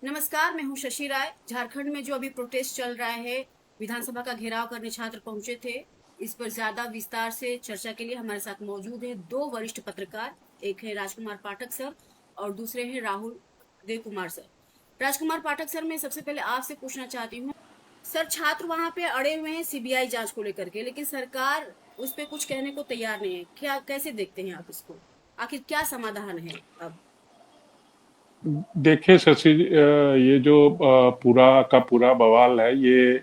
नमस्कार, मैं हूं शशि राय। झारखंड में जो अभी प्रोटेस्ट चल रहा है, विधानसभा का घेराव करने छात्र पहुंचे थे। इस पर ज्यादा विस्तार से चर्चा के लिए हमारे साथ मौजूद है दो वरिष्ठ पत्रकार। एक है राजकुमार पाठक सर और दूसरे हैं राहुल देव कुमार सर। राजकुमार पाठक सर, मैं सबसे पहले आपसे पूछना चाहती हूँ सर, छात्र वहां पे अड़े हुए हैं सीबीआई जांच को लेकर के, लेकिन सरकार उस पर कुछ कहने को तैयार नहीं है। क्या, कैसे देखते हैं आप इसको? आखिर क्या समाधान है अब? देखिए शशि, ये जो पूरा का पूरा बवाल है, ये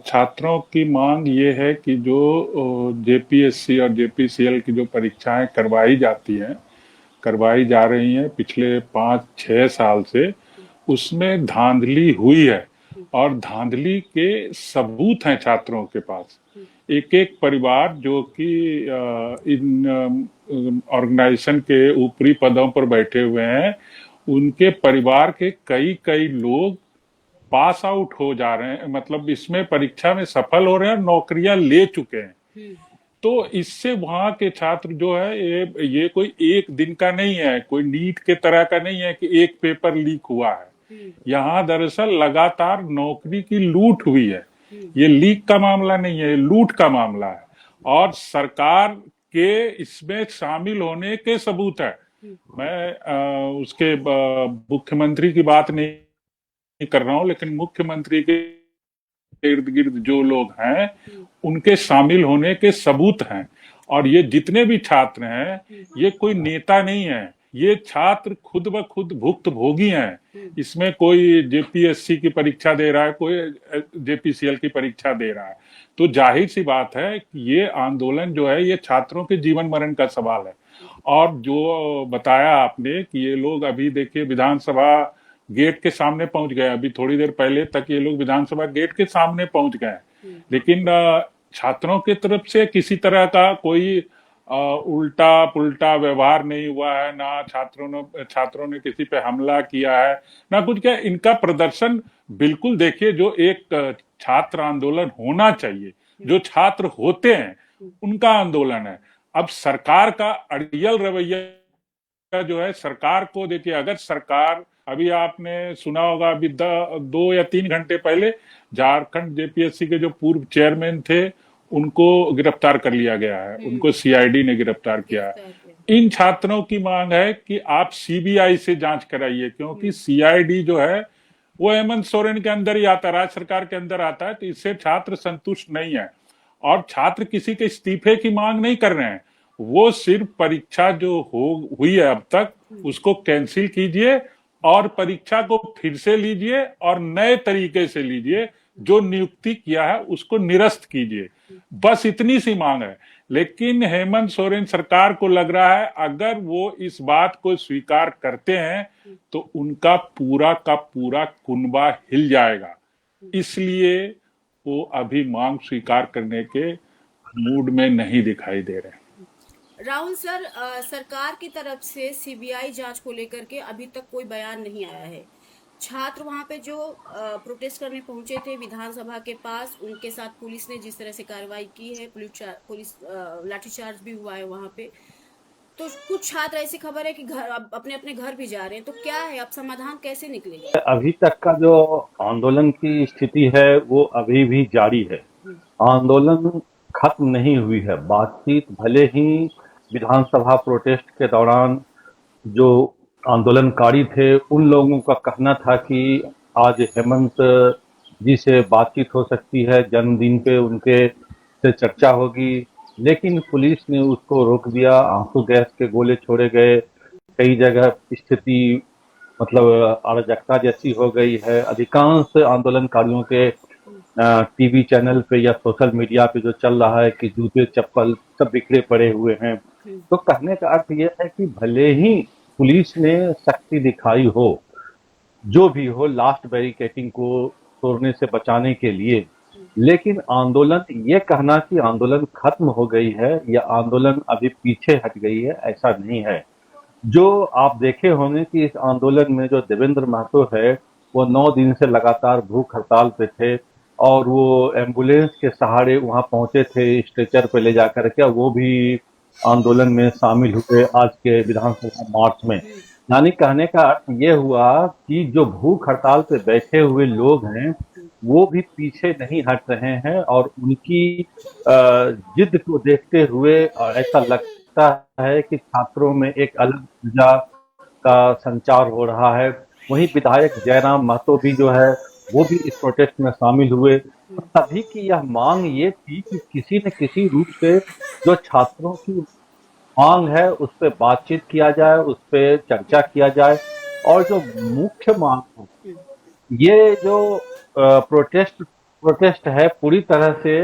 छात्रों की मांग ये है कि जो जेपीएससी और जेपीसीएल की जो परीक्षाएं करवाई जाती हैं, करवाई जा रही हैं पिछले 5-6 साल से, उसमें धांधली हुई है। और धांधली के सबूत हैं छात्रों के पास। एक एक परिवार जो कि इन ऑर्गेनाइजेशन के ऊपरी पदों पर बैठे हुए हैं, उनके परिवार के कई कई लोग पास आउट हो जा रहे हैं, मतलब इसमें परीक्षा में सफल हो रहे हैं और नौकरियां ले चुके हैं। तो इससे वहां के छात्र जो है, ये कोई एक दिन का नहीं है, कोई नीट के तरह का नहीं है कि एक पेपर लीक हुआ है। यहाँ दरअसल लगातार नौकरी की लूट हुई है। ये लीक का मामला नहीं है, ये लूट का मामला है। और सरकार के इसमें शामिल होने के सबूत है। मैं उसके मुख्यमंत्री की बात नहीं कर रहा हूं, लेकिन मुख्यमंत्री के इर्द गिर्द जो लोग हैं, उनके शामिल होने के सबूत हैं। और ये जितने भी छात्र हैं, ये कोई नेता नहीं है, ये छात्र खुद ब खुद भुक्तभोगी हैं। इसमें कोई जेपीएससी की परीक्षा दे रहा है, कोई जेपीसीएल की परीक्षा दे रहा है। तो जाहिर सी बात है कि ये आंदोलन जो है, ये छात्रों के जीवन मरण का सवाल है। और जो बताया आपने कि ये लोग अभी देखिए विधानसभा गेट के सामने पहुंच गए, अभी थोड़ी देर पहले तक ये लोग विधानसभा गेट के सामने पहुंच गए, लेकिन छात्रों की तरफ से किसी तरह का कोई उल्टा पुल्टा व्यवहार नहीं हुआ है। ना छात्रों ने किसी पे हमला किया है, ना कुछ किया। इनका प्रदर्शन बिल्कुल देखिए, जो एक छात्र आंदोलन होना चाहिए, जो छात्र होते हैं, उनका आंदोलन है। अब सरकार का अड़ियल रवैया जो है, सरकार को देखिए, अगर सरकार, अभी आपने सुना होगा, अभी 2 या 3 घंटे पहले झारखंड जेपीएससी के जो पूर्व चेयरमैन थे, उनको गिरफ्तार कर लिया गया है, उनको सीआईडी ने गिरफ्तार किया है। इन छात्रों की मांग है कि आप सीबीआई से जांच कराइए, क्योंकि सीआईडी जो है वो हेमंत सोरेन के अंदर ही आता है, राज्य सरकार के अंदर आता है। तो इससे छात्र संतुष्ट नहीं है। और छात्र किसी के इस्तीफे की मांग नहीं कर रहे हैं, वो सिर्फ परीक्षा जो हो हुई है अब तक, उसको कैंसिल कीजिए और परीक्षा को फिर से लीजिए और नए तरीके से लीजिए। जो नियुक्ति किया है उसको निरस्त कीजिए। बस इतनी सी मांग है। लेकिन हेमंत सोरेन सरकार को लग रहा है, अगर वो इस बात को स्वीकार करते हैं तो उनका पूरा का पूरा कुनबा हिल जाएगा। इसलिए वो अभी मांग स्वीकार करने के मूड में नहीं दिखाई दे रहे। राहुल सर, सरकार की तरफ से सीबीआई जांच को लेकर के अभी तक कोई बयान नहीं आया है। छात्र वहां पे जो प्रोटेस्ट करने पहुंचे थे विधानसभा के पास, उनके साथ पुलिस ने जिस तरह से कार्रवाई की है, पुलिस लाठीचार्ज भी हुआ है वहां पे। तो कुछ छात्र, ऐसी खबर है कि घर अपने अपने घर भी जा रहे हैं। तो क्या है, अब समाधान कैसे निकलेगा? अभी तक का जो आंदोलन की स्थिति है वो अभी भी जारी है। आंदोलन खत्म नहीं हुई है। बातचीत भले ही विधानसभा प्रोटेस्ट के दौरान जो आंदोलनकारी थे उन लोगों का कहना था कि आज हेमंत जी से बातचीत हो सकती है, जन्मदिन पे उनके से चर्चा होगी, लेकिन पुलिस ने उसको रोक दिया। आंसू गैस के गोले छोड़े गए। कई जगह स्थिति मतलब अराजकता जैसी हो गई है। अधिकांश आंदोलनकारियों के टीवी चैनल पे या सोशल मीडिया पे जो चल रहा है कि जूते चप्पल सब बिखरे पड़े हुए हैं। तो कहने का अर्थ यह है कि भले ही पुलिस ने सख्ती दिखाई हो, जो भी हो, लास्ट बैरिकेडिंग को तोड़ने से बचाने के लिए, लेकिन आंदोलन, ये कहना कि आंदोलन खत्म हो गई है या आंदोलन अभी पीछे हट गई है, ऐसा नहीं है। जो आप देखे होंगे कि इस आंदोलन में जो देवेंद्र महतो है, वो 9 दिन से लगातार भूख हड़ताल पे थे और वो एम्बुलेंस के सहारे वहां पहुंचे थे, स्ट्रेचर पे ले जाकर के। वो भी आंदोलन में शामिल हुए आज के विधानसभा मार्च में। यानी कहने का अर्थ ये हुआ कि जो भूख हड़ताल पे बैठे हुए लोग हैं वो भी पीछे नहीं हट रहे हैं और उनकी जिद को देखते हुए और ऐसा लगता है कि छात्रों में एक अलग ऊर्जा का संचार हो रहा है। वहीं विधायक जयराम महतो भी जो है वो भी इस प्रोटेस्ट में शामिल हुए। सभी की यह मांग ये थी कि किसी न किसी रूप से जो छात्रों की मांग है उस पे बातचीत किया जाए, उस पे चर्चा किया जाए और जो मुख्य मांग है ये जो प्रोटेस्ट है पूरी तरह से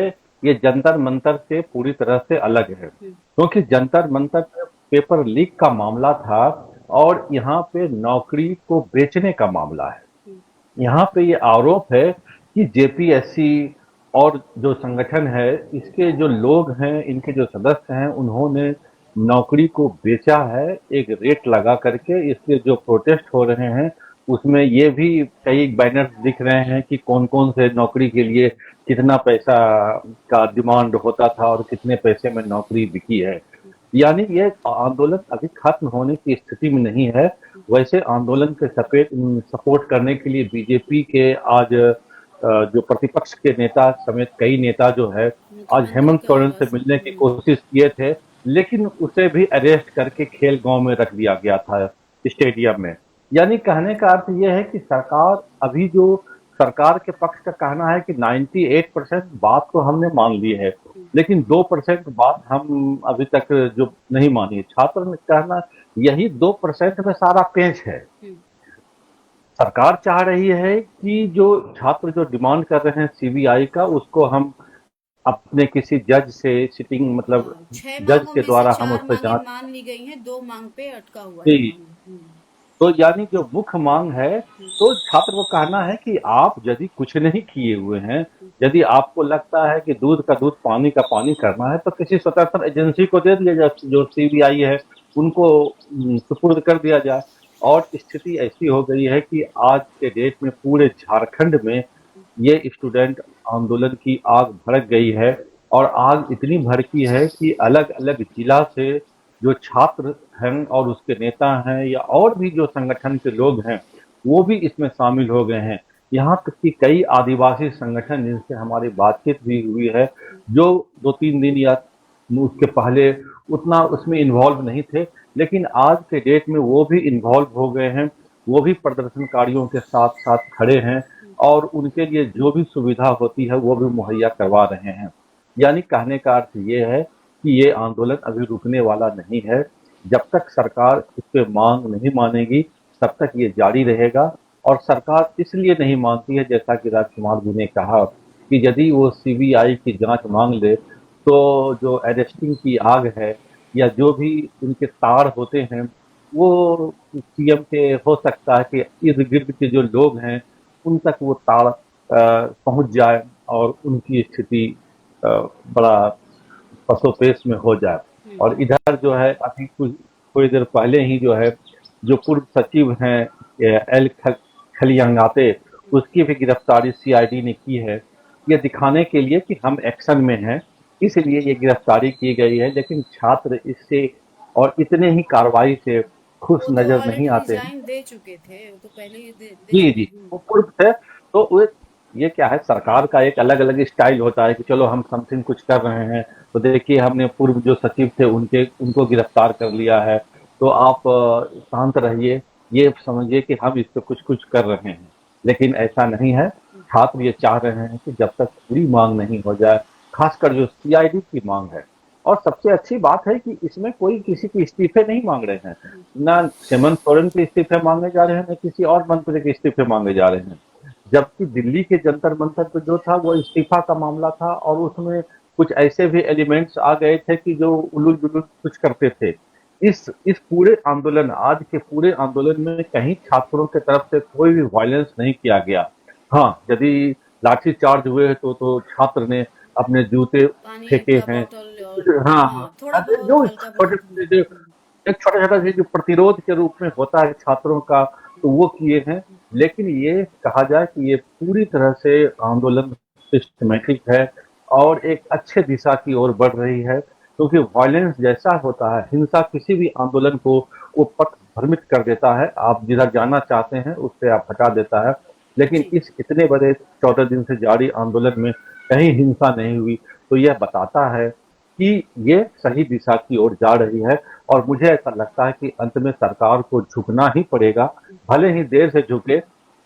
ये जंतर मंतर से पूरी तरह से अलग है, क्योंकि जंतर मंतर में पेपर लीक का मामला था और यहाँ पे नौकरी को बेचने का मामला है। यहाँ पे ये आरोप है कि जेपीएससी और जो संगठन है इसके जो लोग हैं, इनके जो सदस्य हैं, उन्होंने नौकरी को बेचा है एक रेट लगा करके। इसके जो प्रोटेस्ट हो रहे हैं उसमें ये भी कई बैनर्स दिख रहे हैं कि कौन कौन से नौकरी के लिए कितना पैसा का डिमांड होता था और कितने पैसे में नौकरी बिकी है। यानी ये आंदोलन अभी खत्म होने की स्थिति में नहीं है। वैसे आंदोलन के सपोर्ट करने के लिए बीजेपी के आज जो प्रतिपक्ष के नेता समेत कई नेता जो है आज हेमंत सोरेन से मिलने की कोशिश किए थे, लेकिन उसे भी अरेस्ट करके खेल गांव में रख दिया गया था स्टेडियम में। यानी कहने का अर्थ यह है कि सरकार अभी जो सरकार के पक्ष का कहना है कि 98% बात तो हमने मान ली है, लेकिन 2% बात हम अभी तक जो नहीं मानी है। छात्र ने कहना यही 2% में सारा पेंच है। सरकार चाह रही है कि जो छात्र जो डिमांड कर रहे हैं सीबीआई का उसको हम अपने किसी जज से सिटिंग मतलब 6 जज मांगों के में से द्वारा 4 हम उस पर मांगे जांच मान ली गई हैं, 2 मांग पे अटका हुआ है की। मामला। तो यानी जो मुख्य मांग है तो छात्र को कहना है कि आप यदि कुछ नहीं किए हुए हैं, यदि आपको लगता है कि दूध का दूध पानी का पानी करना है तो किसी स्वतंत्र एजेंसी को दे दिया जाए, जो सीबीआई है उनको सुपुर्द कर दिया जाए। और स्थिति ऐसी हो गई है कि आज के डेट में पूरे झारखंड में ये स्टूडेंट आंदोलन की आग भड़क गई है और आग इतनी भड़की है कि अलग अलग जिला से जो छात्र हैं और उसके नेता हैं या और भी जो संगठन के लोग हैं वो भी इसमें शामिल हो गए हैं। यहाँ तक कि कई आदिवासी संगठन जिनसे हमारी बातचीत भी हुई है जो 2-3 दिन या उसके पहले उतना उसमें इन्वॉल्व नहीं थे, लेकिन आज के डेट में वो भी इन्वॉल्व हो गए हैं। वो भी प्रदर्शनकारियों के साथ साथ खड़े हैं और उनके लिए जो भी सुविधा होती है वो भी मुहैया करवा रहे हैं। यानी कहने का अर्थ ये है कि ये आंदोलन अभी रुकने वाला नहीं है। जब तक सरकार इस पे मांग नहीं मानेगी तब तक ये जारी रहेगा। और सरकार इसलिए नहीं मानती है, जैसा कि राजकुमार जी ने कहा, कि यदि वो सीबीआई की जांच मांग ले तो जो अरेस्टिंग की आग है या जो भी उनके तार होते हैं वो सीएम के हो सकता है कि इर्द गिर्द के जो लोग हैं उन तक वो तार पहुंच जाए और उनकी स्थिति बड़ा पसोपेश में हो जाए। और इधर जो है अभी कुछ थोड़ी देर पहले ही जो है जो पूर्व सचिव हैं एल खलियांगाते उसकी भी गिरफ्तारी सीआईडी ने की है, ये दिखाने के लिए कि हम एक्शन में हैं, इसलिए ये गिरफ्तारी की गई है। लेकिन छात्र इससे और इतने ही कार्रवाई से खुश वो तो नजर नहीं ऑलरेडी आते हैं। रिजाइन दे चुके थे, वो तो पहले ही दे जी चुके जी, वो पूर्व थे। तो वो ये क्या है, सरकार का एक अलग अलग स्टाइल होता है कि चलो हम समथिंग कुछ कर रहे हैं। तो देखिए हमने पूर्व जो सचिव थे उनको गिरफ्तार कर लिया है, तो आप शांत रहिए, ये समझिए कि हम इस पे कुछ कुछ कर रहे हैं। लेकिन ऐसा नहीं है। छात्र ये चाह रहे हैं कि जब तक पूरी मांग नहीं हो जाए, खासकर जो सीआईडी की मांग है। और सबसे अच्छी बात है कि इसमें कोई किसी के इस्तीफे नहीं मांग रहे हैं, ना हेमंत सोरेन के इस्तीफे मांगे जा रहे हैं, ना किसी और मंत्री के इस्तीफे मांगे जा रहे हैं। जबकि दिल्ली के जंतर मंतर पे जो था वो इस्तीफा का मामला था और उसमें कुछ ऐसे भी एलिमेंट्स आ गए थे कि जो उलूल जुलूल कुछ करते थे। इस पूरे आंदोलन, आज के पूरे आंदोलन में कहीं छात्रों के तरफ से कोई भी वायलेंस नहीं किया गया। हाँ, यदि लाठी चार्ज हुए तो छात्र ने अपने जूते पानी फेंके का हैं। बोतल और हाँ हाँ, थोड़ा हाँ, बहुत जो हल्का छोटे बहुत। छोटे एक छोटा छोटा जो प्रतिरोध के रूप में होता है छात्रों का, तो वो किए हैं। लेकिन ये कहा जाए कि ये पूरी तरह से आंदोलन सिस्टमेटिक है और एक अच्छे दिशा की ओर बढ़ रही है, क्योंकि वायलेंस जैसा होता है, हिंसा किसी भी आंदोलन को वो पथ भ्रमित कर देता है, आप जिधर जाना चाहते हैं उससे आप हटा देता है। लेकिन जी इस इतने बड़े 14 दिन से जारी आंदोलन में कहीं हिंसा नहीं हुई, तो यह बताता है कि ये सही दिशा की ओर जा रही है। और मुझे ऐसा लगता है कि अंत में सरकार को झुकना ही पड़ेगा, भले ही देर से झुके,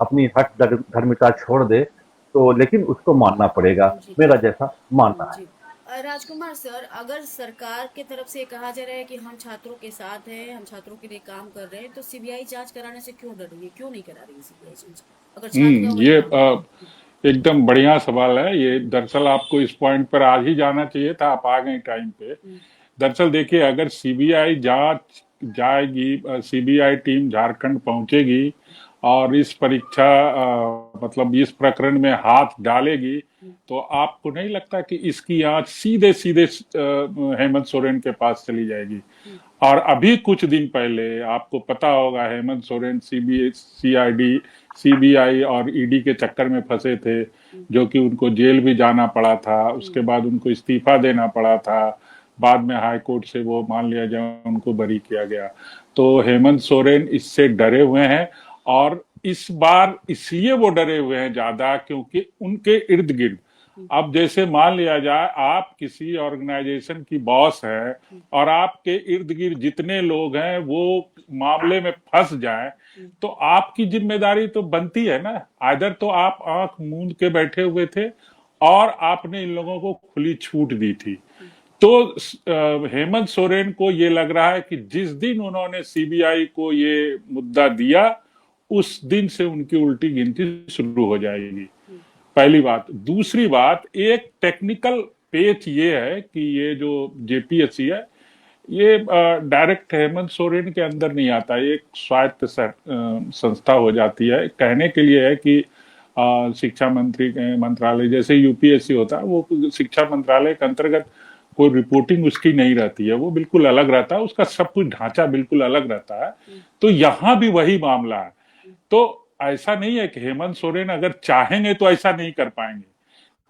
अपनी हठ धर्मिता छोड़ दे, तो लेकिन उसको मानना पड़ेगा, जी मेरा जैसा मानना है। जी राजकुमार सर, अगर सरकार के तरफ से कहा जा रहा है कि हम छात्रों के साथ हैं, हम छात्रों के लिए काम कर रहे हैं, तो सीबीआई जांच कराने से क्यों डर रही है, क्यों नहीं करा रही है सीबीआई जांच, अगर छात्र का वही ये मामला है? एकदम बढ़िया सवाल है ये। दरअसल आपको इस पॉइंट पर आज ही जाना चाहिए था, आप आ गए टाइम पे। हम्म, दरअसल देखिए, अगर सीबीआई जांच जाएगी, सीबीआई टीम झारखंड पहुंचेगी और इस परीक्षा मतलब इस प्रकरण में हाथ डालेगी, तो आपको नहीं लगता कि इसकी आंच सीधे सीधे हेमंत सोरेन के पास चली जाएगी? और अभी कुछ दिन पहले आपको पता होगा, हेमंत सोरेन सीआईडी, सीबीआई और ईडी के चक्कर में फंसे थे, जो कि उनको जेल भी जाना पड़ा था, उसके बाद उनको इस्तीफा देना पड़ा था, बाद में हाई कोर्ट से वो मान लिया जाए उनको बरी किया गया। तो हेमंत सोरेन इससे डरे हुए हैं, और इस बार इसलिए वो डरे हुए हैं ज्यादा क्योंकि उनके इर्द गिर्द, अब जैसे मान लिया जाए आप किसी ऑर्गेनाइजेशन की बॉस है और आपके इर्द गिर्द जितने लोग हैं वो मामले में फंस जाए, तो आपकी जिम्मेदारी तो बनती है ना। आइदर तो आप आंख मूंद के बैठे हुए थे और आपने इन लोगों को खुली छूट दी थी। तो हेमंत सोरेन को ये लग रहा है कि जिस दिन उन्होंने सीबीआई को ये मुद्दा दिया, उस दिन से उनकी उल्टी गिनती शुरू हो जाएगी। पहली बात। दूसरी बात, एक टेक्निकल पेच ये है कि ये जो जेपीएससी है, ये डायरेक्ट हेमंत सोरेन के अंदर नहीं आता, ये एक स्वायत्त संस्था हो जाती है। कहने के लिए है कि शिक्षा मंत्री के मंत्रालय जैसे यूपीएससी होता है, वो शिक्षा मंत्रालय के अंतर्गत कोई रिपोर्टिंग उसकी नहीं रहती है, वो बिल्कुल अलग रहता है, उसका सब कुछ ढांचा बिल्कुल अलग रहता है। तो यहां भी वही मामला है। तो ऐसा नहीं है कि हेमंत सोरेन अगर चाहेंगे तो ऐसा नहीं कर पाएंगे,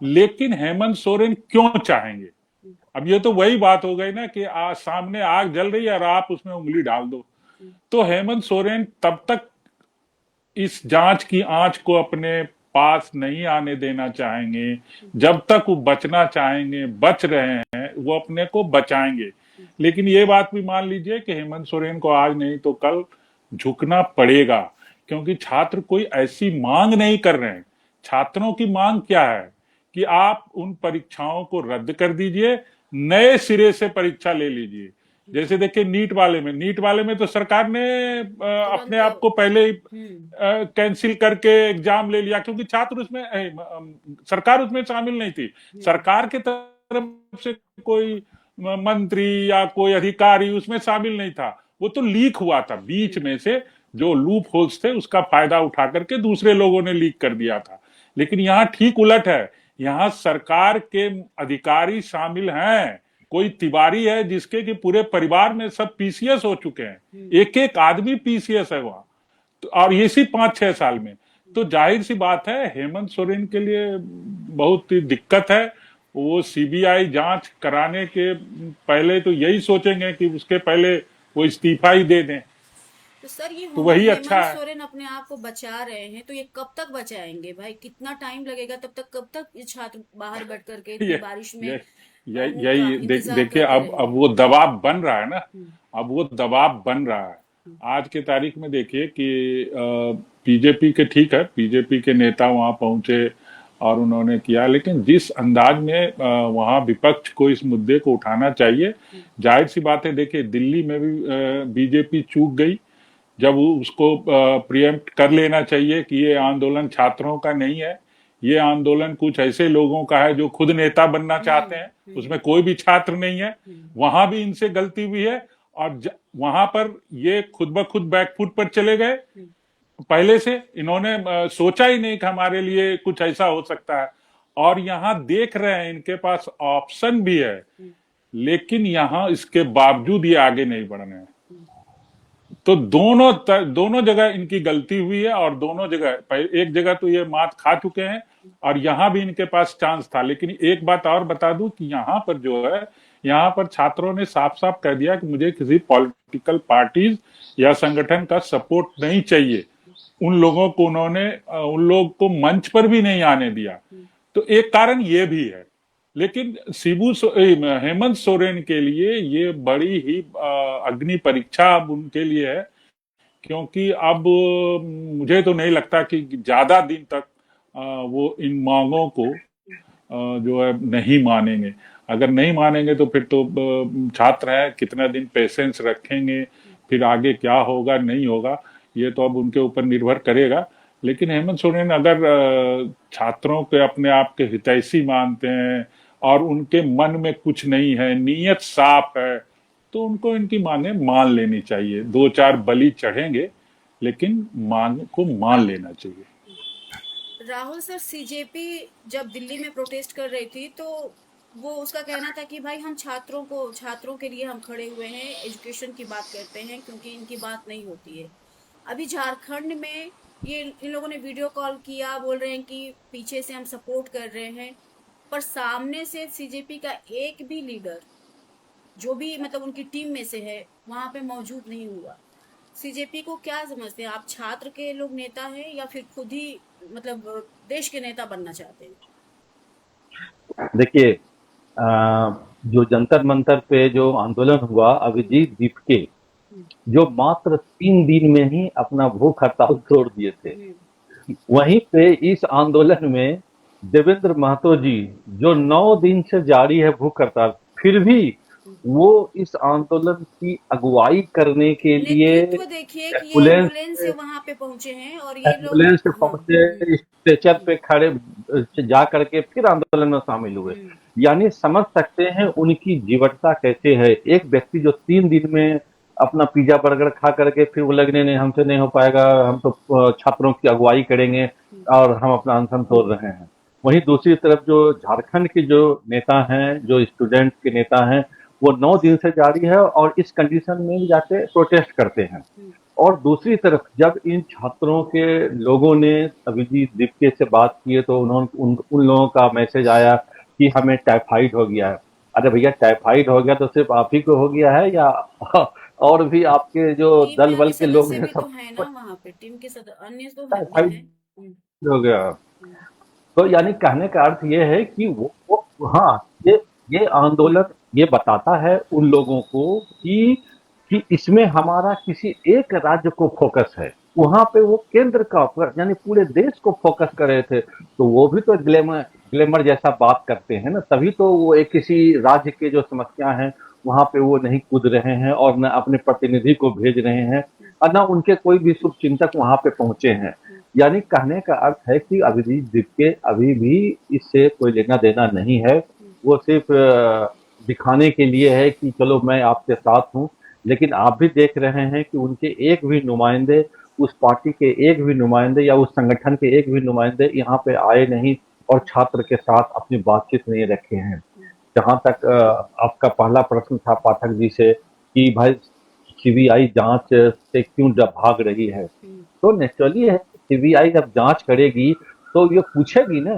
लेकिन हेमंत सोरेन क्यों चाहेंगे? अब ये तो वही बात हो गई ना कि सामने आग जल रही है और आप उसमें उंगली डाल दो। तो हेमंत सोरेन तब तक इस जांच की आंच को अपने पास नहीं आने देना चाहेंगे, जब तक वो बचना चाहेंगे, बच रहे हैं, वो अपने को बचाएंगे। लेकिन ये बात भी मान लीजिए कि हेमंत सोरेन को आज नहीं तो कल झुकना पड़ेगा, क्योंकि छात्र कोई ऐसी मांग नहीं कर रहे हैं। छात्रों की मांग क्या है कि आप उन परीक्षाओं को रद्द कर दीजिए, नए सिरे से परीक्षा ले लीजिए। जैसे देखिए नीट वाले में तो सरकार ने अपने आप को पहले ही कैंसिल करके एग्जाम ले लिया, क्योंकि छात्र उसमें सरकार उसमें शामिल नहीं थी। सरकार के तरफ से कोई मंत्री या कोई अधिकारी उसमें शामिल नहीं था, वो तो लीक हुआ था बीच में से। जो लूप होल्स थे उसका फायदा उठा करके दूसरे लोगों ने लीक कर दिया था। लेकिन यहाँ ठीक उलट है, यहाँ सरकार के अधिकारी शामिल हैं। कोई तिवारी है जिसके कि पूरे परिवार में सब पीसीएस हो चुके हैं, एक एक आदमी पीसीएस है वहां, तो और इसी 5-6 साल में। तो जाहिर सी बात है हेमंत सोरेन के लिए बहुत ही दिक्कत है। वो सीबीआई जांच कराने के पहले तो यही सोचेंगे कि उसके पहले वो इस्तीफा ही दे दें, तो सर ये तो वही अच्छा हेमंत है। सोरेन अपने आप को बचा रहे हैं, तो ये कब तक बचाएंगे भाई? कितना टाइम लगेगा तब तक? कब तक ये छात्र बाहर बैठ करके इतनी ये बारिश में ये उनका यही इंतजार देखिए, करते अब रहेंगे? वो दबाव बन रहा है ना। हम्म, अब वो दबाव बन रहा है। आज के तारीख में देखिए कि बीजेपी के, ठीक है, बीजेपी के नेता वहां पहुंचे और उन्होंने किया, लेकिन जिस अंदाज में वहां विपक्ष को इस मुद्दे को उठाना चाहिए, जाहिर सी बात है। देखिए दिल्ली में भी बीजेपी चूक गई, जब वो उसको प्रिएम्प्ट कर लेना चाहिए कि ये आंदोलन छात्रों का नहीं है, ये आंदोलन कुछ ऐसे लोगों का है जो खुद नेता बनना चाहते हैं, उसमें कोई भी छात्र नहीं है। वहां भी इनसे गलती हुई है, और वहां पर ये खुद ब खुद बैकफुट पर चले गए। पहले से इन्होंने सोचा ही नहीं कि हमारे लिए कुछ ऐसा हो सकता है, और यहाँ देख रहे हैं इनके पास ऑप्शन भी है, लेकिन यहाँ इसके बावजूद ये आगे नहीं बढ़ रहे हैं। तो दोनों जगह इनकी गलती हुई है, और दोनों जगह, एक जगह तो ये मात खा चुके हैं और यहां भी इनके पास चांस था। लेकिन एक बात और बता दूं कि यहाँ पर जो है, यहाँ पर छात्रों ने साफ साफ कह दिया कि मुझे किसी पॉलिटिक्स पॉलिटिकल पार्टीज या संगठन का सपोर्ट नहीं चाहिए। उन लोगों को उन लोग को मंच पर भी नहीं आने दिया, तो एक कारण ये भी है। लेकिन हेमंत सोरेन के लिए ये बड़ी ही अग्नि परीक्षा अब उनके लिए है, क्योंकि अब मुझे तो नहीं लगता कि ज्यादा दिन तक वो इन मांगों को जो है नहीं मानेंगे। अगर नहीं मानेंगे तो फिर तो छात्र हैं, कितना दिन पेशेंस रखेंगे, फिर आगे क्या होगा नहीं होगा ये तो अब उनके ऊपर निर्भर करेगा। लेकिन हेमंत सोरेन अगर छात्रों के अपने आप के हितैषी मानते हैं और उनके मन में कुछ नहीं है, नीयत साफ है, तो उनको इनकी मांगे मान लेनी चाहिए। 2-4 बलि चढ़ेंगे लेकिन मांग को मान लेना चाहिए। राहुल सर, सीजेपी जब दिल्ली में प्रोटेस्ट कर रही थी तो वो उसका कहना था कि भाई हम छात्रों के लिए हम खड़े हुए हैं, एजुकेशन की बात करते हैं क्योंकि इनकी बात नहीं होती है। अभी झारखंड में ये इन लोगों ने वीडियो कॉल किया, बोल रहे हैं कि पीछे से हम सपोर्ट कर रहे हैं, पर सामने से सीजेपी का एक भी लीडर जो भी मतलब उनकी टीम में से है वहां पे मौजूद नहीं हुआ। सीजेपी को क्या समझते हैं आप, छात्र के लोग नेता हैं या फिर खुद ही मतलब देश के नेता बनना चाहते हैं? देखिए, जो जंतर मंतर पे जो आंदोलन हुआ, अभिजीत दीपके जो मात्र 3 दिन में ही अपना भूख हड़ताल तोड़ दिए थे, वहीं पे इस आंदोलन में देवेंद्र महतो जी जो 9 दिन से जारी है भूख हड़ताल, फिर भी वो इस आंदोलन की अगुवाई करने के लिए नेतृत्व देखिए कि ये एम्बुलेंस से वहां पे पहुंचे हैं और ये लोग एम्बुलेंस से पहुंचे, स्ट्रेचर पे खड़े जा करके फिर आंदोलन में शामिल हुए। यानी समझ सकते हैं उनकी जीवटता कैसे है। एक व्यक्ति जो 3 दिन में अपना पिज्जा बर्गर खा करके फिर वो लगने नहीं, हमसे नहीं हो पाएगा, हम तो छात्रों की अगुवाई करेंगे और हम अपना अनशन तोड़ रहे हैं। वहीं दूसरी तरफ जो झारखंड के जो नेता हैं, जो स्टूडेंट के नेता हैं, वो 9 दिन से जारी है और इस कंडीशन में भी जाके प्रोटेस्ट करते हैं। और दूसरी तरफ जब इन छात्रों के लोगों ने अभिजीत दीपके से बात की है तो उन लोगों का मैसेज आया कि हमें टाइफाइड हो गया है। अरे भैया, टाइफाइड हो गया तो सिर्फ आप ही को हो गया है या और भी आपके जो दल बल के लोग हैं तो है ना वहाँ पे, टीम के अन्य तो टाइफाइड हैं। हो गया? तो यानी कहने का अर्थ ये है कि वो हाँ, ये आंदोलन ये बताता है उन लोगों को कि इसमें हमारा किसी एक राज्य को फोकस है। वहां पे वो केंद्र का यानी पूरे देश को फोकस कर रहे थे, तो वो भी तो ग्लैमर जैसा बात करते हैं ना, तभी तो वो एक किसी राज्य के जो समस्या है वहां पे वो नहीं कूद रहे हैं और न अपने प्रतिनिधि को भेज रहे हैं और न उनके कोई भी शुभ चिंतक वहां पे पहुंचे हैं। यानी कहने का अर्थ है कि अभिजीत दीपके अभी भी इससे कोई लेना देना नहीं है। वो सिर्फ दिखाने के लिए है कि चलो मैं आपके साथ हूँ, लेकिन आप भी देख रहे हैं कि उनके एक भी नुमाइंदे, उस पार्टी के एक भी नुमाइंदे या उस संगठन के एक भी नुमाइंदे यहाँ पे आए नहीं और छात्र के साथ अपनी बातचीत नहीं रखे हैं। जहां तक आपका पहला प्रश्न था पाठक जी से कि भाई सीबीआई जांच से क्यों भाग रही है, तो नेचुरली है सीबीआई जब जांच करेगी तो ये पूछेगी ना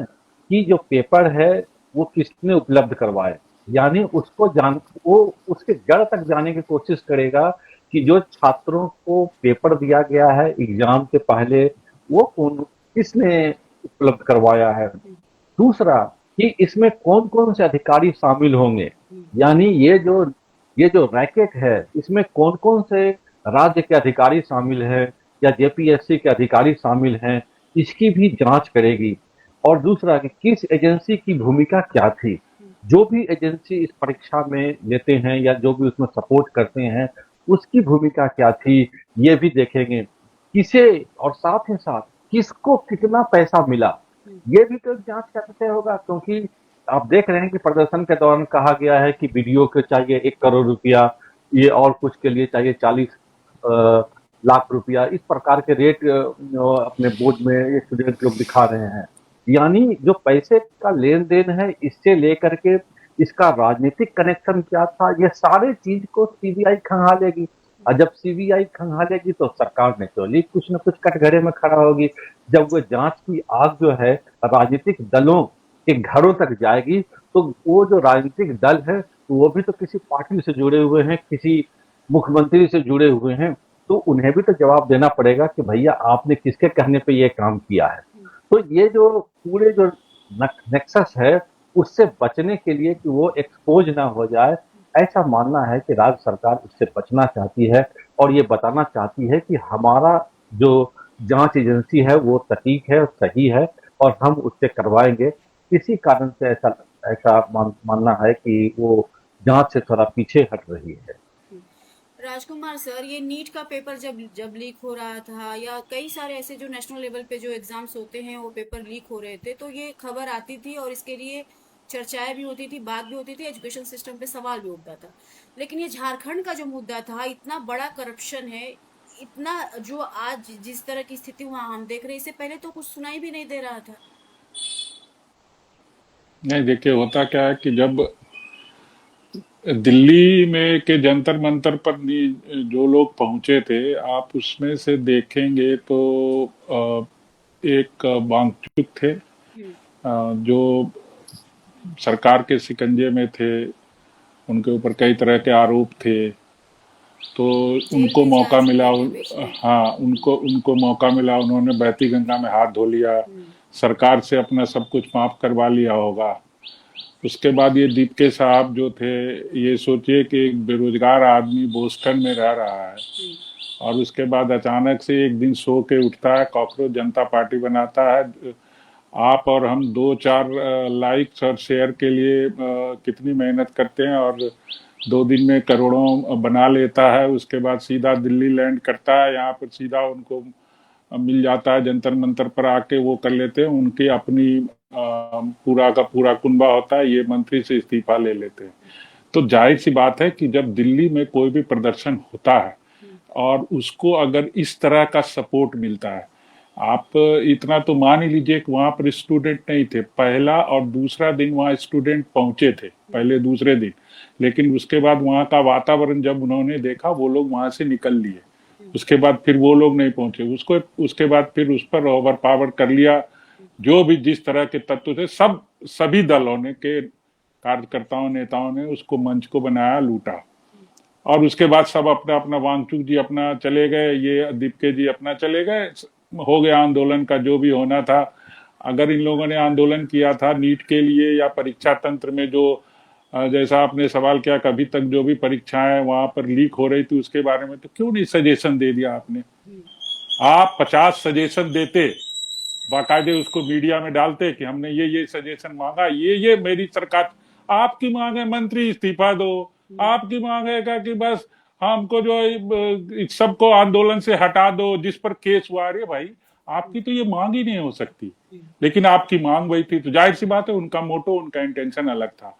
कि जो पेपर है वो किसने उपलब्ध करवाए, यानी वो उसके जड़ तक जाने की कोशिश करेगा कि जो छात्रों को पेपर दिया गया है एग्जाम के पहले वो किसने उपलब्ध करवाया है। दूसरा कि इसमें कौन कौन से अधिकारी शामिल होंगे, यानी ये जो रैकेट है इसमें कौन कौन से राज्य के अधिकारी शामिल हैं या जेपीएससी के अधिकारी शामिल हैं, इसकी भी जांच करेगी। और दूसरा कि किस एजेंसी की भूमिका क्या थी, जो भी एजेंसी इस परीक्षा में लेते हैं या जो भी उसमें सपोर्ट करते हैं उसकी भूमिका क्या थी, ये भी देखेंगे। किसे और साथ ही साथ किसको कितना पैसा मिला, ये भी तो जांच करते होगा, क्योंकि आप देख रहे हैं कि प्रदर्शन के दौरान कहा गया है कि वीडियो के चाहिए 1 करोड़ रुपया, ये और कुछ के लिए चाहिए 40 लाख रुपया, इस प्रकार के रेट अपने बोर्ड में स्टूडेंट लोग दिखा रहे हैं। यानी जो पैसे का लेन देन है इससे लेकर के इसका राजनीतिक कनेक्शन क्या था, ये सारे चीज को सीबीआई खंगालेगी। और जब सीबीआई खंगालेगी तो सरकार नेचुरली कुछ न कुछ कटघरे में खड़ा होगी। जब वो जांच की आग जो है राजनीतिक दलों के घरों तक जाएगी तो वो जो राजनीतिक दल है वो भी तो किसी पार्टी से जुड़े हुए हैं, किसी मुख्यमंत्री से जुड़े हुए हैं, तो उन्हें भी तो जवाब देना पड़ेगा कि भैया आपने किसके कहने पे ये काम किया है। तो ये जो पूरे जो नेक्सस है, उससे बचने के लिए कि वो एक्सपोज ना हो जाए, ऐसा मानना है कि राज्य सरकार उससे बचना चाहती है और ये बताना चाहती है कि हमारा जो जांच एजेंसी है वो सटीक है, सही है और हम उससे करवाएंगे। इसी कारण से ऐसा ऐसा मानना है कि वो जांच से थोड़ा पीछे हट रही है। राजकुमार सर, ये नीट का पेपर जब जब लीक हो रहा था, या कई सारे ऐसे जो नेशनल लेवल पे जो एग्जाम्स होते हैं वो पेपर लीक हो रहे थे, तो ये खबर आती थी और इसके लिए चर्चाएं भी होती थी, बात भी होती थी, एजुकेशन सिस्टम पे सवाल भी उठता था। लेकिन ये झारखंड का जो मुद्दा था, इतना बड़ा करप्शन है, इतना जो आज जिस तरह की स्थिति वहां हम देख रहे हैं, इससे पहले तो कुछ सुनाई भी नहीं दे रहा था। नहीं, देखिए होता क्या है कि जब दिल्ली में के जंतर मंतर पर जो लोग पहुंचे थे, आप उसमें से देखेंगे तो एक वांगचुक थे, हम्म। जो सरकार के शिकंजे में थे, उनके ऊपर कई तरह के आरोप थे, तो जेल उनको भी जा मौका मिला। चुके थे बीच में। हाँ, उनको उनको मौका मिला, उन्होंने बहती गंगा में हाथ धो लिया, हम्म। सरकार से अपना सब कुछ माफ करवा लिया होगा। उसके बाद ये दीपके साहब जो थे, ये सोचिए कि एक बेरोजगार आदमी बोस्टन में रह रहा है हम्म। और उसके बाद अचानक से एक दिन सो के उठता है, कॉकरोच जनता पार्टी बनाता है। आप और हम दो चार लाइक्स और शेयर के लिए कितनी मेहनत करते हैं, और 2 दिन में करोड़ों बना लेता है। उसके बाद सीधा दिल्ली लैंड करता है, यहाँ पर सीधा उनको मिल जाता है, जंतर मंतर पर आके वो कर लेते हैं। उनकी अपनी पूरा का पूरा कुनबा होता है, ये मंत्री से इस्तीफा ले लेते हैं। तो जाहिर सी बात है कि जब दिल्ली में कोई भी प्रदर्शन होता है और उसको अगर इस तरह का सपोर्ट मिलता है, आप इतना तो मान ही लीजिए कि वहां पर स्टूडेंट नहीं थे। पहला और दूसरा दिन वहां स्टूडेंट पहुंचे थे, पहले दूसरे दिन, लेकिन उसके बाद वहां का वातावरण जब उन्होंने देखा, वो लोग वहां से निकल लिए। उसके बाद फिर वो लोग नहीं पहुंचे, उसको उसके बाद फिर उस पर ओवर पावर कर लिया। जो भी जिस तरह के तत्व थे, सभी दलों ने के कार्यकर्ताओं नेताओं ने उसको मंच को बनाया, लूटा। और उसके बाद सब अपना अपना, वांगचुक जी अपना चले गए, ये दीपके जी अपना चले गए, हो गया आंदोलन का जो भी होना था। अगर इन लोगों ने आंदोलन किया था नीट के लिए या परीक्षा तंत्र में जो जैसा आपने सवाल किया, कभी तक जो भी परीक्षाएं वहां पर लीक हो रही थी उसके बारे में, तो क्यों नहीं सजेशन दे दिया आपने? आप 50 सजेशन देते, बाकायदे उसको मीडिया में डालते कि हमने ये सजेशन मांगा, ये मेरी सरकार। आपकी मांग है मंत्री इस्तीफा दो, आपकी मांग है कि बस हमको जो सबको आंदोलन से हटा दो जिस पर केस हुआ। अरे भाई, आपकी तो ये मांग ही नहीं हो सकती, लेकिन आपकी मांग वही थी। तो जाहिर सी बात है, उनका मोटो, उनका इंटेंशन अलग था।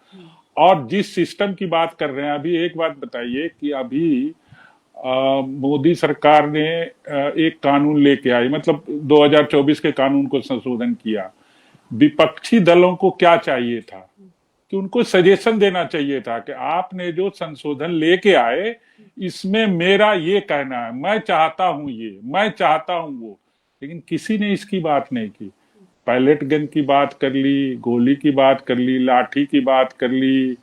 और जिस सिस्टम की बात कर रहे हैं अभी, एक बात बताइए कि अभी मोदी सरकार ने एक कानून लेके आई, मतलब 2024 के कानून को संशोधन किया। विपक्षी दलों को क्या चाहिए था कि उनको सजेशन देना चाहिए था कि आपने जो संशोधन लेके आए, इसमें मेरा ये कहना है, मैं चाहता हूं ये, मैं चाहता हूं वो। लेकिन किसी ने इसकी बात नहीं की। पैलेट गन की बात कर ली, गोली की बात कर ली, लाठी की बात कर ली,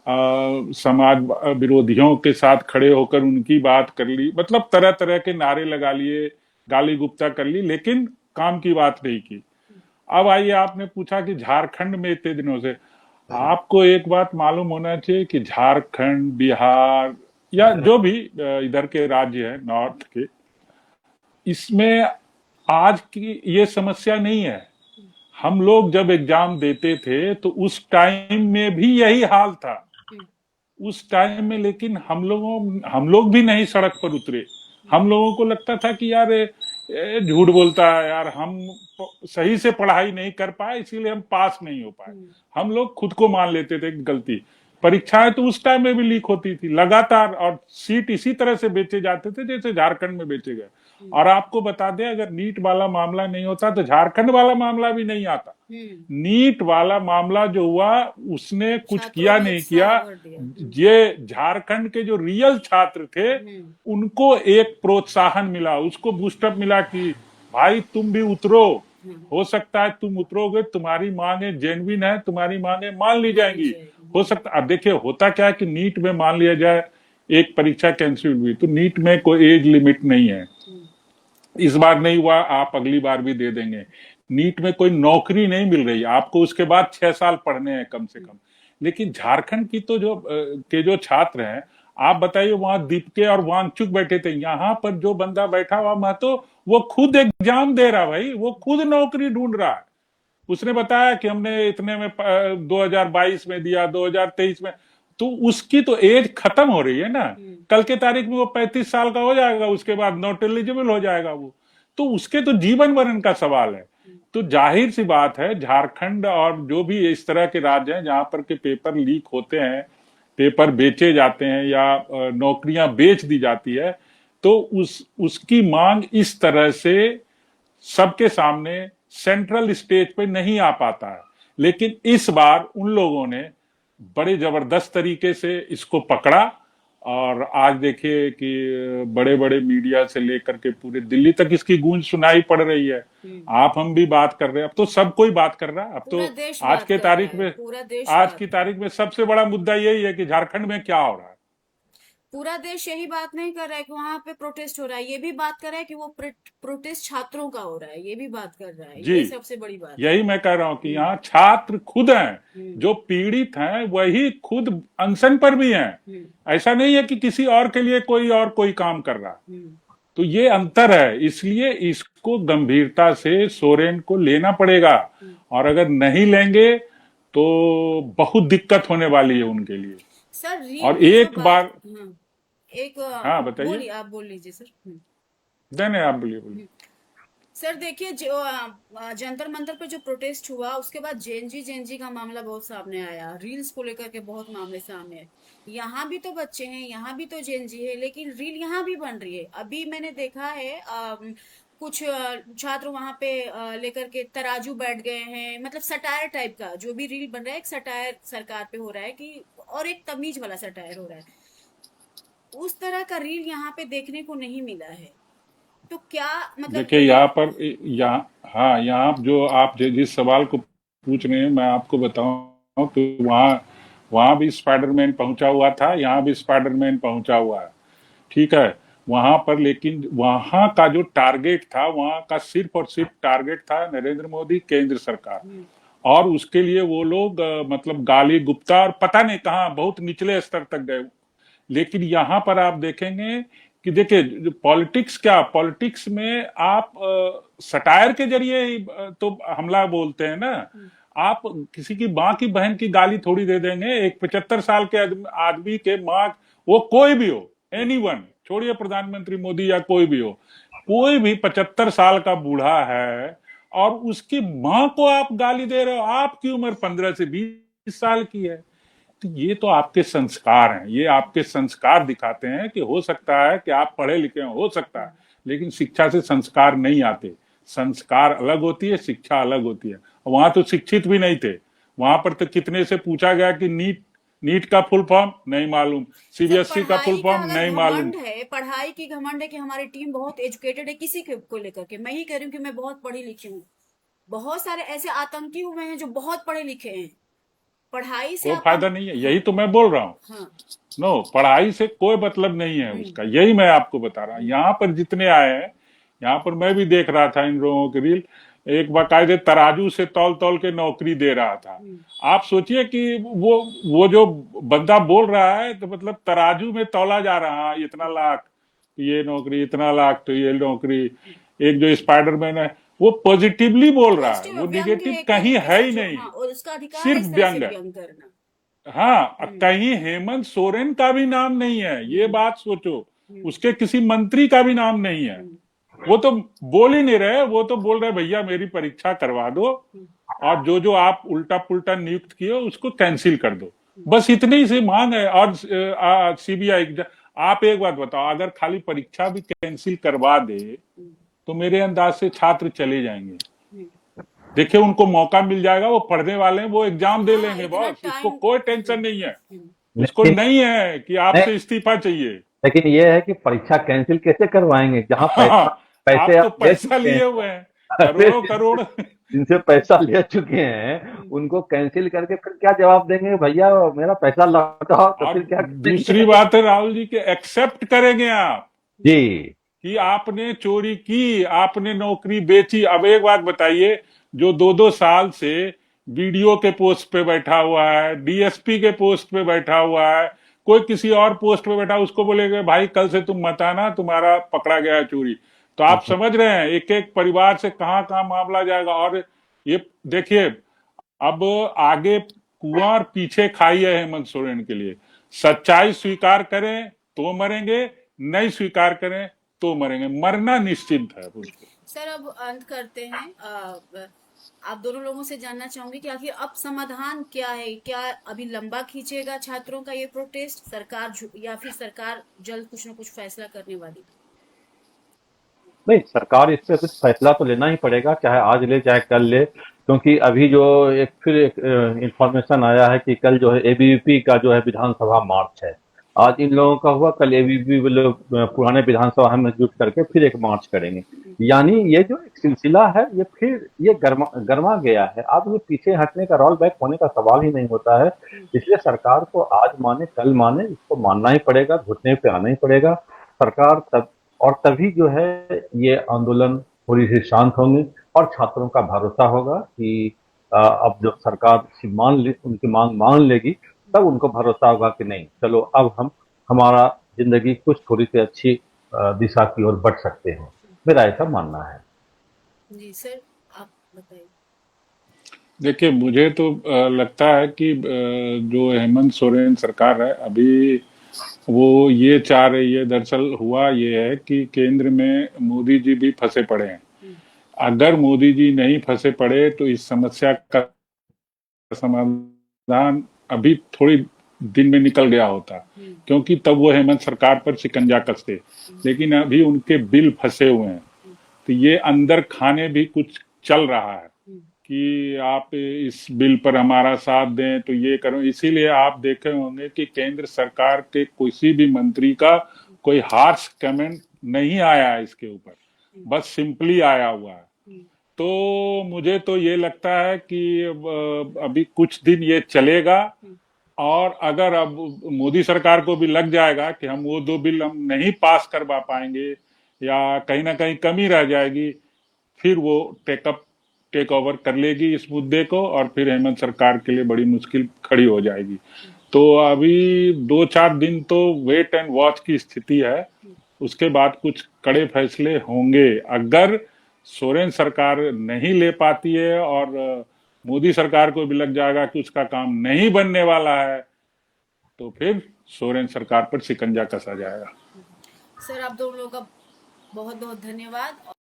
समाज विरोधियों के साथ खड़े होकर उनकी बात कर ली, मतलब तरह तरह के नारे लगा लिए, गाली गुप्ता कर ली, लेकिन काम की बात नहीं की। अब आइए, आपने पूछा कि झारखंड में इतने दिनों से, आपको एक बात मालूम होना चाहिए कि झारखंड, बिहार या जो भी इधर के राज्य है नॉर्थ के, इसमें आज की ये समस्या नहीं है। हम लोग जब एग्जाम देते थे तो उस टाइम में भी यही हाल था, उस टाइम में। लेकिन हम लोग भी नहीं सड़क पर उतरे। हम लोगों को लगता था कि यार झूठ बोलता है यार, हम सही से पढ़ाई नहीं कर पाए इसीलिए हम पास नहीं हो पाए। हम लोग खुद को मान लेते थे गलती। परीक्षाएं तो उस टाइम में भी लीक होती थी लगातार, और सीट इसी तरह से बेचे जाते थे जैसे झारखंड में बेचे गए। और आपको बता दें, अगर नीट वाला मामला नहीं होता तो झारखंड वाला मामला भी नहीं आता। नीट वाला मामला जो हुआ, उसने कुछ किया नहीं किया, ये झारखंड के जो रियल छात्र थे उनको एक प्रोत्साहन मिला, उसको बूस्टअप मिला कि भाई तुम भी उतरो, हो सकता है तुम उतरोगे, तुम्हारी मांगे जेन्युइन है, तुम्हारी मांगे मान ली जाएंगी। हो सकता, अब देखिए होता क्या है कि नीट में मान लिया जाए एक परीक्षा कैंसिल हुई, तो नीट में कोई एज लिमिट नहीं है। इस बार नहीं हुआ, आप अगली बार भी दे देंगे। नीट में कोई नौकरी नहीं मिल रही, आपको उसके बाद 6 साल पढ़ने हैं कम से कम। लेकिन झारखंड की तो जो छात्र हैं, आप बताइए, वहां दीपके और वांगचुक बैठे थे, यहाँ पर जो बंदा बैठा हुआ महतो, वो खुद एग्जाम दे रहा भाई, वो खुद नौकरी ढूंढ रहा है। उसने बताया कि हमने इतने में 2022 में दिया, 2023 में, तो उसकी तो एज खत्म हो रही है ना। कल के तारीख में वो 35 साल का हो जाएगा, उसके बाद नॉट एलिजिबल हो जाएगा वो। तो उसके तो जीवन मरण का सवाल है। तो जाहिर सी बात है, झारखंड और जो भी इस तरह के राज्य हैं जहां पर के पेपर लीक होते हैं, पेपर बेचे जाते हैं या नौकरियां बेच दी जाती है, तो उसकी मांग इस तरह से सबके सामने सेंट्रल स्टेज पे नहीं आ पाता है। लेकिन इस बार उन लोगों ने बड़े जबरदस्त तरीके से इसको पकड़ा, और आज देखिए कि बड़े बड़े मीडिया से लेकर के पूरे दिल्ली तक इसकी गूंज सुनाई पड़ रही है। आप हम भी बात कर रहे हैं, अब तो सब कोई बात कर रहा है। अब तो पूरा देश आज बात के कर रहा तारीख है, में पूरा देश आज बात की तारीख में सबसे बड़ा मुद्दा यही है कि झारखंड में क्या हो रहा है। पूरा देश यही बात नहीं कर रहा है कि वहां पे प्रोटेस्ट हो रहा है, ये भी बात कर रहा है कि वो प्रोटेस्ट छात्रों का हो रहा है, ये भी बात कर रहा है। जी, ये सबसे बड़ी बात है। यही मैं कह रहा हूं कि यहाँ छात्र खुद हैं, जो पीड़ित हैं वही खुद अनशन पर भी हैं। ऐसा नहीं है कि किसी और के लिए कोई काम कर रहा है। तो ये अंतर है, इसलिए इसको गंभीरता से सोरेन को लेना पड़ेगा, और अगर नहीं लेंगे तो बहुत दिक्कत होने वाली है उनके लिए। सर रील और की जो एक बार, हाँ, एक हाँ बताइए, बोलिए, आप बोल लीजिए सर। नहीं आप बोलिए। सर देखिए, जो जंतर मंतर पे जो प्रोटेस्ट हुआ, उसके बाद जेएनजी का मामला बहुत सामने आया, रील्स को लेकर के बहुत मामले सामने आए। यहाँ भी तो बच्चे हैं, यहाँ भी तो जेएनजी है, लेकिन रील यहाँ भी बन रही है। अभी मैंने देखा है कुछ छात्र वहां पे लेकर के तराजू बैठ गए हैं, मतलब सटायर टाइप का जो भी रील बन रहा है, एक सटायर सरकार पे हो रहा है कि, और एक तमीज वाला सटायर हो रहा है। उस तरह का रील यहाँ पे देखने को नहीं मिला है। तो क्या मतलब देखिए यहाँ पर, हाँ, यहाँ जो आप जिस सवाल को पूछ रहे हैं, मैं आपको बताऊं तो वहां भी स्पाइडरमैन पहुंचा हुआ था, यहाँ भी स्पाइडरमैन पहुंचा हुआ है, ठीक है। वहां पर लेकिन वहां का जो टारगेट था, वहां का सिर्फ और सिर्फ टारगेट था नरेंद्र मोदी, केंद्र सरकार। और उसके लिए वो लोग मतलब गाली गुप्ता और पता नहीं कहाँ बहुत निचले स्तर तक गए। लेकिन यहां पर आप देखेंगे कि देखिए पॉलिटिक्स में आप सटायर के जरिए तो हमला बोलते हैं ना। आप किसी की माँ की बहन की गाली थोड़ी दे देंगे। एक 75 साल के आदमी के माँ, वो कोई भी हो, एनीवन, छोड़िए प्रधानमंत्री मोदी या कोई भी हो, कोई भी 75 साल का बूढ़ा है और उसकी माँ को आप गाली दे रहे हो, आपकी उम्र 15 से 20 साल की है। तो ये तो आपके संस्कार हैं, ये आपके संस्कार दिखाते हैं कि हो सकता है कि आप पढ़े लिखे हो सकता है, लेकिन शिक्षा से संस्कार नहीं आते। संस्कार अलग होती है, शिक्षा अलग होती है। वहां तो शिक्षित भी नहीं थे, वहां पर तो कितने से पूछा गया कि नीट का फुल फॉर्म नहीं मालूम, सीबीएसई का फुल फॉर्म नहीं मालूम है। पढ़ाई की घमंड है कि हमारी टीम बहुत एजुकेटेड है, किसी को लेकर के मैं ही कह रही हूँ कि मैं बहुत पढ़ी लिखी हूँ। बहुत सारे ऐसे आतंकी हुए हैं जो बहुत पढ़े लिखे हैं। पढ़ाई से कोई फायदा नहीं है, यही तो मैं बोल रहा हूँ। हाँ। नो, पढ़ाई से कोई मतलब नहीं है उसका, यही मैं आपको बता रहा हूँ। यहाँ पर जितने आए हैं, यहाँ पर मैं भी देख रहा था इन लोगों की रील, एक बाकायदे तराजू से तौल तौल के नौकरी दे रहा था। आप सोचिए कि वो जो बंदा बोल रहा है, तो मतलब तराजू में तौला जा रहा है, इतना लाख तो ये नौकरी, इतना लाख तो ये नौकरी। एक जो स्पाइडरमैन है वो पॉजिटिवली बोल रहा है, वो निगेटिव कहीं है ही नहीं, और उसका अधिकार सिर्फ है इस तरह से व्यंग करना। हाँ, कहीं हेमंत सोरेन का भी नाम नहीं है, ये बात सोचो। उसके किसी मंत्री का भी नाम नहीं है। वो तो बोल ही नहीं रहे, वो तो बोल रहे भैया मेरी परीक्षा करवा दो, और जो आप उल्टा पुल्टा नियुक्त किए उसको कैंसिल कर दो, बस इतनी सी मांग है। और सीबीआई, आप एक बात बताओ, अगर खाली परीक्षा भी कैंसिल करवा दे तो मेरे अंदाज से छात्र चले जाएंगे। देखिए उनको मौका मिल जाएगा, वो पढ़ने वाले हैं, वो एग्जाम दे लेंगे बॉस, उसको कोई टेंशन नहीं है। उसको नहीं है कि आपसे इस्तीफा चाहिए। लेकिन ये है कि परीक्षा कैंसिल कैसे करवाएंगे जहां पैसे आप तो पैसा लिए हुए हैं, अरे करोड़ों करोड़। जिनसे पैसा ले चुके हैं उनको कैंसिल करके फिर क्या जवाब देंगे, भैया मेरा पैसा लौटाओ, तो और फिर क्या दूसरी करेंगे? बात है राहुल जी के एक्सेप्ट करेंगे आप जी। कि आपने चोरी की, आपने नौकरी बेची। अब एक बात बताइए, जो 2-2 साल से बीडीओ के पोस्ट पे बैठा हुआ है, डीएसपी के पोस्ट पे बैठा हुआ है, कोई किसी और पोस्ट पे बैठा, उसको बोलेगे भाई कल से तुम मत आना, तुम्हारा पकड़ा गया है चोरी। तो आप समझ रहे हैं एक एक परिवार से कहां कहां मामला जाएगा। और ये देखिए, अब आगे कुआं और पीछे खाई है हेमंत सोरेन के लिए। सच्चाई स्वीकार करें तो मरेंगे, नहीं स्वीकार करें तो मरेंगे, मरना निश्चित है उनको। सर अब अंत करते हैं। आप दोनों लोगों से जानना चाहूंगी कि आखिर अब समाधान क्या है? क्या अभी लंबा खींचेगा छात्रों का ये प्रोटेस्ट सरकार, या फिर सरकार जल्द कुछ न कुछ फैसला करने वाली? नहीं, सरकार इस पे कुछ फैसला तो लेना ही पड़ेगा, चाहे आज ले चाहे कल ले, क्योंकि अभी जो एक फिर एक इंफॉर्मेशन आया है कि कल जो है एबीवीपी का जो है विधानसभा मार्च है। आज इन लोगों का हुआ, कल एबीवीपी वो लोग पुराने विधानसभा में जुट करके फिर एक मार्च करेंगे। यानी ये जो एक सिलसिला है ये फिर ये गर्मा गर्मा गया है। अब ये पीछे हटने का, रोल बैक होने का सवाल ही नहीं होता है। इसलिए सरकार को आज माने कल माने, इसको मानना ही पड़ेगा, घुटने पे आना ही पड़ेगा। सरकार तब और तभी जो है ये आंदोलन थोड़ी सी शांत होंगे और छात्रों का भरोसा होगा कि अब जब सरकार उनकी मांग मान लेगी, तब उनको भरोसा होगा कि नहीं चलो अब हम हमारा जिंदगी कुछ थोड़ी सी अच्छी दिशा की ओर बढ़ सकते हैं। मेरा ऐसा मानना है। जी सर, आप बताइए। देखिए, मुझे तो लगता है कि जो हेमंत सोरेन सरकार है अभी, वो ये चाह रही है, दरअसल हुआ ये है कि केंद्र में मोदी जी भी फंसे पड़े हैं। अगर मोदी जी नहीं फंसे पड़े तो इस समस्या का समाधान अभी थोड़ी दिन में निकल गया होता, क्योंकि तब वो हेमंत सरकार पर शिकंजा कसते। लेकिन अभी उनके बिल फंसे हुए हैं, तो ये अंदर खाने भी कुछ चल रहा है कि आप इस बिल पर हमारा साथ दें तो ये करो। इसीलिए आप देखे होंगे कि केंद्र सरकार के किसी भी मंत्री का कोई हार्श कमेंट नहीं आया है इसके ऊपर, बस सिंपली आया हुआ है। तो मुझे तो ये लगता है कि अभी कुछ दिन ये चलेगा। और अगर अब मोदी सरकार को भी लग जाएगा कि हम वो 2 बिल हम नहीं पास करवा पाएंगे या कहीं ना कहीं कमी रह जाएगी, फिर वो टेक ओवर कर लेगी इस मुद्दे को, और फिर हेमंत सरकार के लिए बड़ी मुश्किल खड़ी हो जाएगी। तो अभी 2-4 दिन तो वेट एंड वॉच की स्थिति है, उसके बाद कुछ कड़े फैसले होंगे। अगर सोरेन सरकार नहीं ले पाती है और मोदी सरकार को भी लग जाएगा कि उसका काम नहीं बनने वाला है, तो फिर सोरेन सरकार पर शिकंजा कसा जाएगा। सर आप दोनों लोगों का बहुत बहुत धन्यवाद।